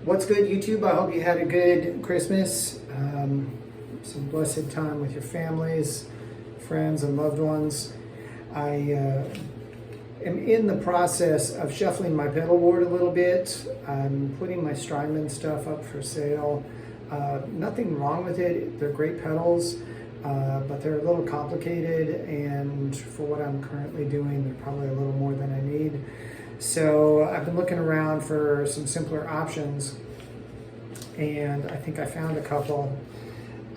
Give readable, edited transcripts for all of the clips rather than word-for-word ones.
What's good, YouTube? I hope you had a good Christmas, some blessed time with your families, friends, and loved ones. I am in the process of shuffling my pedal board a little bit. I'm putting my Strymon stuff up for sale. Nothing wrong with it. They're great pedals, but they're a little complicated, and for what I'm currently doing, they're probably a little more than I need. So I've been looking around for some simpler options, and I think I found a couple.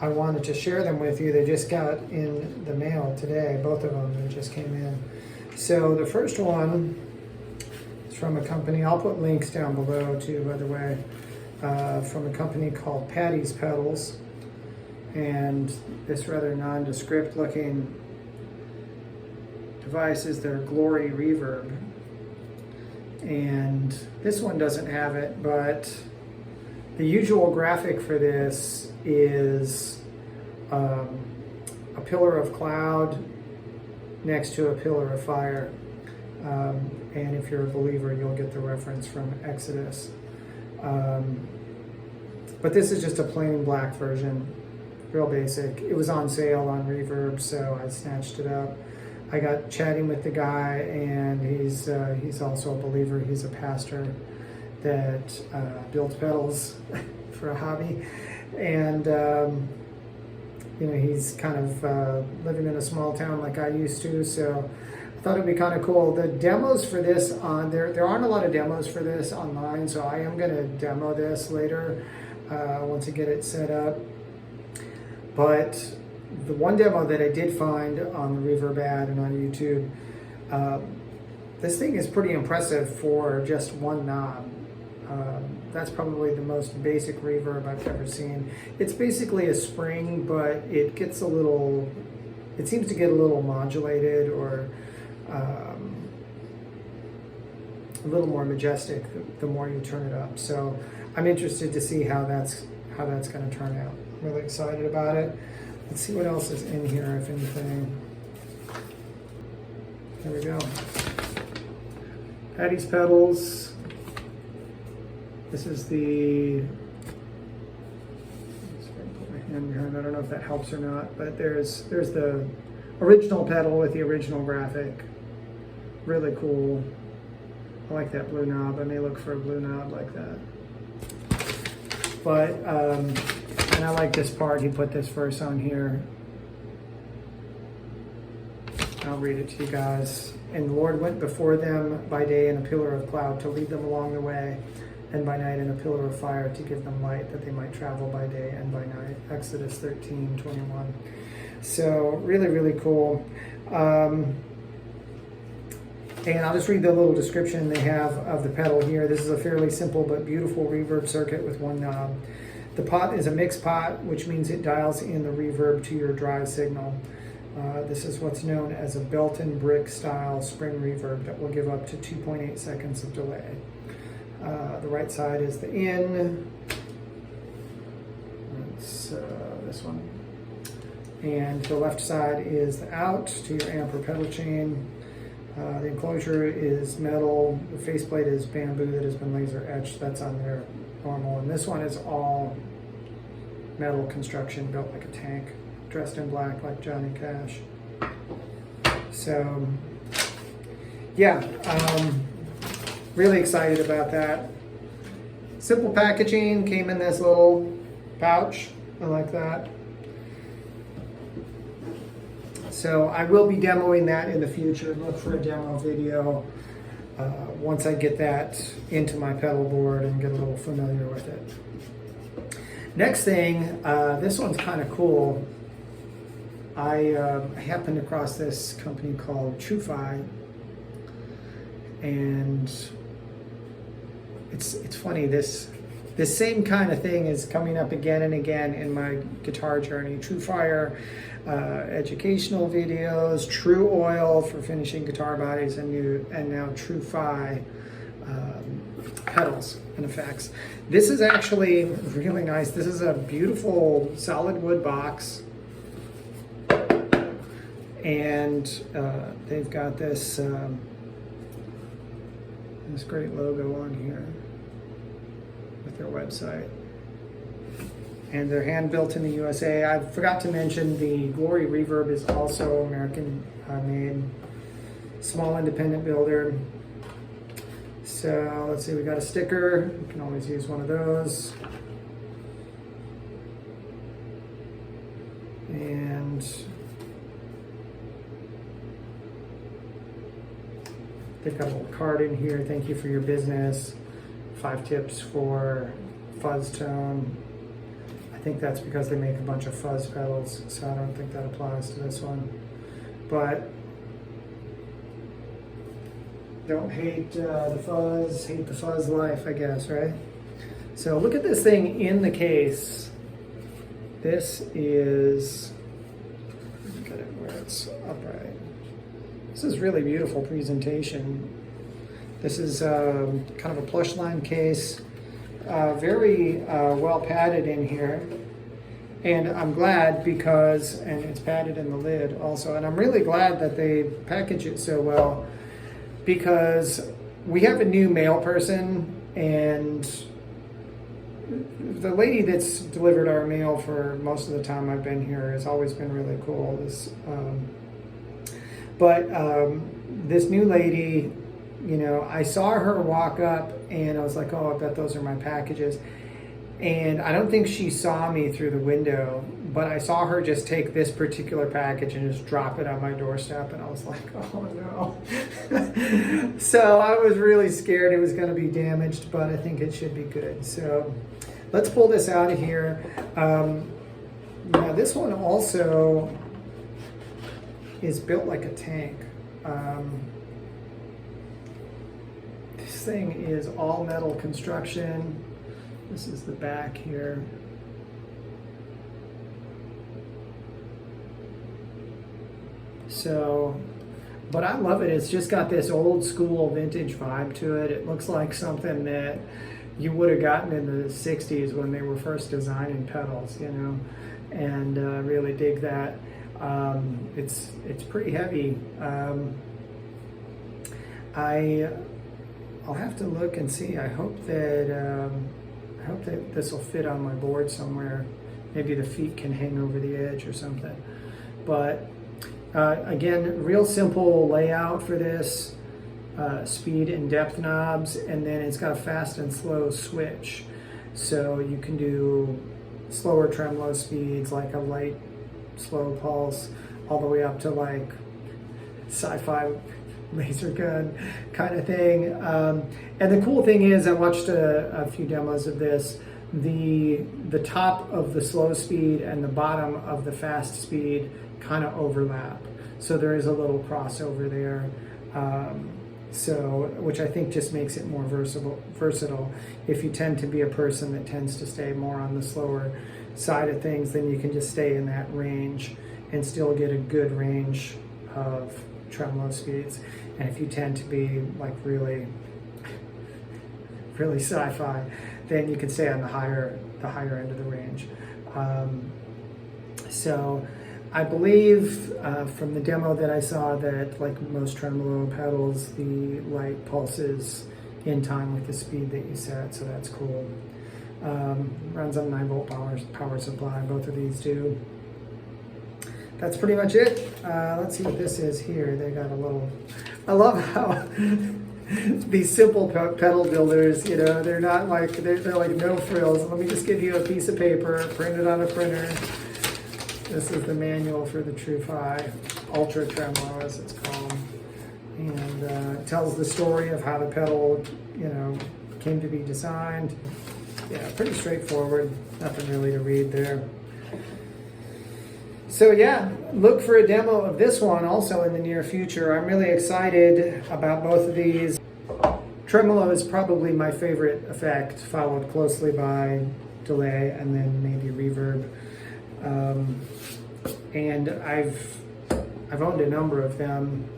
I wanted to share them with you. They just got in the mail today, both of them. They just came in. So the first one is from a company, I'll put links down below too, by the way, from a company called Patty's Pedals. And this rather nondescript looking device is their Glory Reverb. And this one doesn't have it, but the usual graphic for this is a pillar of cloud next to a pillar of fire. And if you're a believer, you'll get the reference from Exodus. But this is just a plain black version, real basic. It was on sale on Reverb, so I snatched it up. I got chatting with the guy, and he's also a believer. He's a pastor that builds pedals for a hobby, and you know, he's kind of living in a small town like I used to. So I thought it'd be kind of cool. The demos for this there aren't a lot of demos for this online, so I am going to demo this later once I get it set up. But the one demo that I did find on the Reverb ad and on YouTube, this thing is pretty impressive for just one knob. That's probably the most basic reverb I've ever seen. It's basically a spring, but it gets it seems to get a little modulated, or a little more majestic the more you turn it up. So I'm interested to see how that's going to turn out. I'm really excited about it. Let's see what else is in here, if anything. There we go. Patty's Pedals. This is the, put my hand behind, I don't know if that helps or not, but there's the original pedal with the original graphic. Really cool. I like that blue knob. I may look for a blue knob like that. But, and I like this part. He put this verse on here. I'll read it to you guys. And the Lord went before them by day in a pillar of cloud to lead them along the way, and by night in a pillar of fire to give them light, that they might travel by day and by night. Exodus 13:21. So really, really cool. And I'll just read the little description they have of the pedal here. This is a fairly simple but beautiful reverb circuit with one knob. The pot is a mix pot, which means it dials in the reverb to your drive signal. This is what's known as a belt and brick style spring reverb that will give up to 2.8 seconds of delay. The right side is the in. It's this one. And the left side is the out to your amp or pedal chain. The enclosure is metal. The faceplate is bamboo that has been laser etched. That's on there normal. And this one is all metal construction, built like a tank, dressed in black like Johnny Cash. So yeah, really excited about that. Simple packaging, came in this little pouch. I like that. So I will be demoing that in the future. Look for a demo video once I get that into my pedal board and get a little familiar with it. Next thing, this one's kind of cool. I happened across this company called Tru-Fi, and it's funny, this same kind of thing is coming up again and again in my guitar journey. Tru-Fi educational videos, True Oil for finishing guitar bodies, and now Tru-Fi pedals and effects. This is actually really nice. This is a beautiful solid wood box, and they've got this this great logo on here with their website. And they're hand built in the USA. I forgot to mention the Glory Reverb is also American made, small independent builder. So let's see, we got a sticker. You can always use one of those. And they've got a little card in here. Thank you for your business. 5 tips for fuzz tone. I think that's because they make a bunch of fuzz pedals, so I don't think that applies to this one. But don't hate the fuzz, hate the fuzz life, I guess, right? So look at this thing in the case. This is, look at it where it's upright. This is really beautiful presentation. This is kind of a plush line case, very well padded in here. And I'm glad because, and it's padded in the lid also, and I'm really glad that they package it so well, because we have a new mail person, and the lady that's delivered our mail for most of the time I've been here has always been really cool. This new lady, you know, I saw her walk up and I was like, oh, I bet those are my packages. And I don't think she saw me through the window, but I saw her just take this particular package and just drop it on my doorstep, and I was like, oh no. So I was really scared it was going to be damaged, but I think it should be good. So let's pull this out of here. Now this one also is built like a tank. This thing is all metal construction. This is the back here. So, but I love it. It's just got this old school vintage vibe to it. It looks like something that you would have gotten in the 60s when they were first designing pedals, you know, and really dig that. It's pretty heavy. I'll have to look and see. I hope that this will fit on my board somewhere. Maybe the feet can hang over the edge or something. But again, real simple layout for this. Speed and depth knobs, and then it's got a fast and slow switch. So you can do slower tremolo speeds, like a light, slow pulse, all the way up to like sci-fi laser gun kind of thing. And the cool thing is, I watched a few demos of this. The top of the slow speed and the bottom of the fast speed kind of overlap. So there is a little crossover there. So, which I think just makes it more versatile. If you tend to be a person that tends to stay more on the slower side of things, then you can just stay in that range and still get a good range of tremolo speeds. And if you tend to be like really sci-fi, then you can stay on the higher end of the range. So I believe from the demo that I saw that, like most tremolo pedals, the light pulses in time with the speed that you set, so that's cool. Runs on 9-volt power supply, both of these do. That's pretty much it. Let's see what this is here. They got a little, I love how these simple pedal builders, you know, they're not like, they're like no frills. Let me just give you a piece of paper, print it on a printer. This is the manual for the Tru-Fi Ultra Tremolo, as it's called. And it tells the story of how the pedal, you know, came to be designed. Yeah, pretty straightforward. Nothing really to read there. So yeah, look for a demo of this one also in the near future. I'm really excited about both of these. Tremolo is probably my favorite effect, followed closely by delay and then maybe reverb. And I've owned a number of them.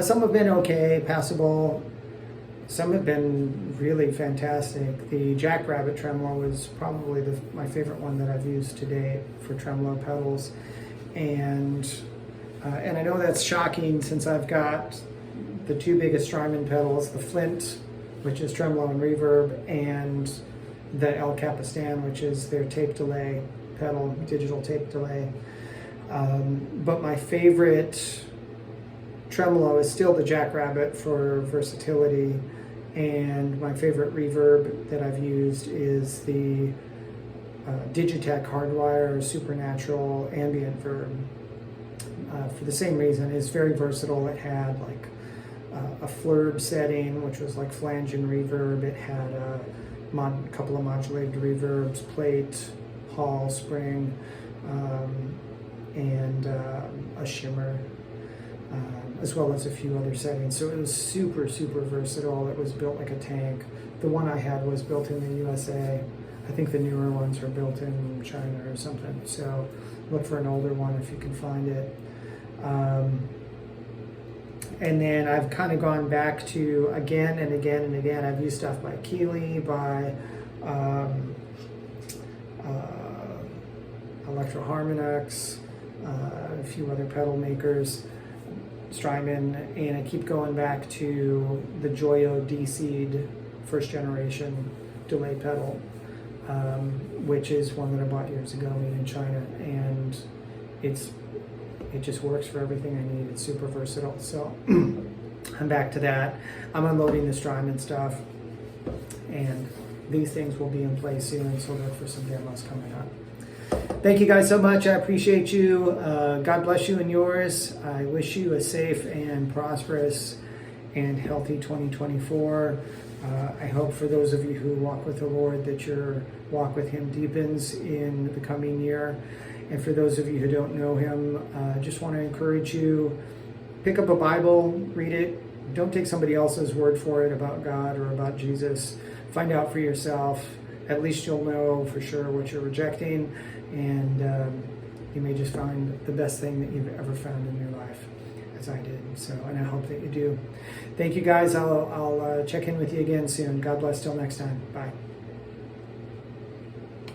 Some have been okay, passable. Some have been really fantastic. The Jackrabbit Tremolo is probably my favorite one that I've used to date for tremolo pedals. And I know that's shocking since I've got the two biggest Strymon pedals, the Flint which is Tremolo and Reverb, and the El Capistan, which is their tape delay pedal, digital tape delay. But my favorite tremolo is still the Jackrabbit for versatility, and my favorite reverb that I've used is the Digitech Hardwire Supernatural Ambient Verb. For the same reason, it's very versatile. It had like a flurb setting, which was like flange and reverb. It had a couple of modulated reverbs, plate, hall, spring, and a shimmer, as well as a few other settings. So it was super, super versatile. It was built like a tank. The one I had was built in the USA. I think the newer ones are built in China or something. So look for an older one if you can find it. And then I've kind of gone back to again and again and again. I've used stuff by Keeley, by Electro Harmonix, a few other pedal makers, Strymon, and I keep going back to the Joyo DC'd first generation delay pedal, which is one that I bought years ago, made in China, and it just works for everything I need. It's super versatile. So I'm back to that. I'm unloading the Strymon stuff, and these things will be in place soon, so look for some demos coming up. Thank you guys so much. I appreciate you. God bless you and yours. I wish you a safe and prosperous and healthy 2024. I hope for those of you who walk with the Lord that your walk with Him deepens in the coming year. And for those of you who don't know Him, I just want to encourage you, pick up a Bible, read it. Don't take somebody else's word for it about God or about Jesus. Find out for yourself. At least you'll know for sure what you're rejecting, and you may just find the best thing that you've ever found in your life, as I did. So, and I hope that you do. Thank you guys. I'll check in with you again soon. God bless till next time. Bye.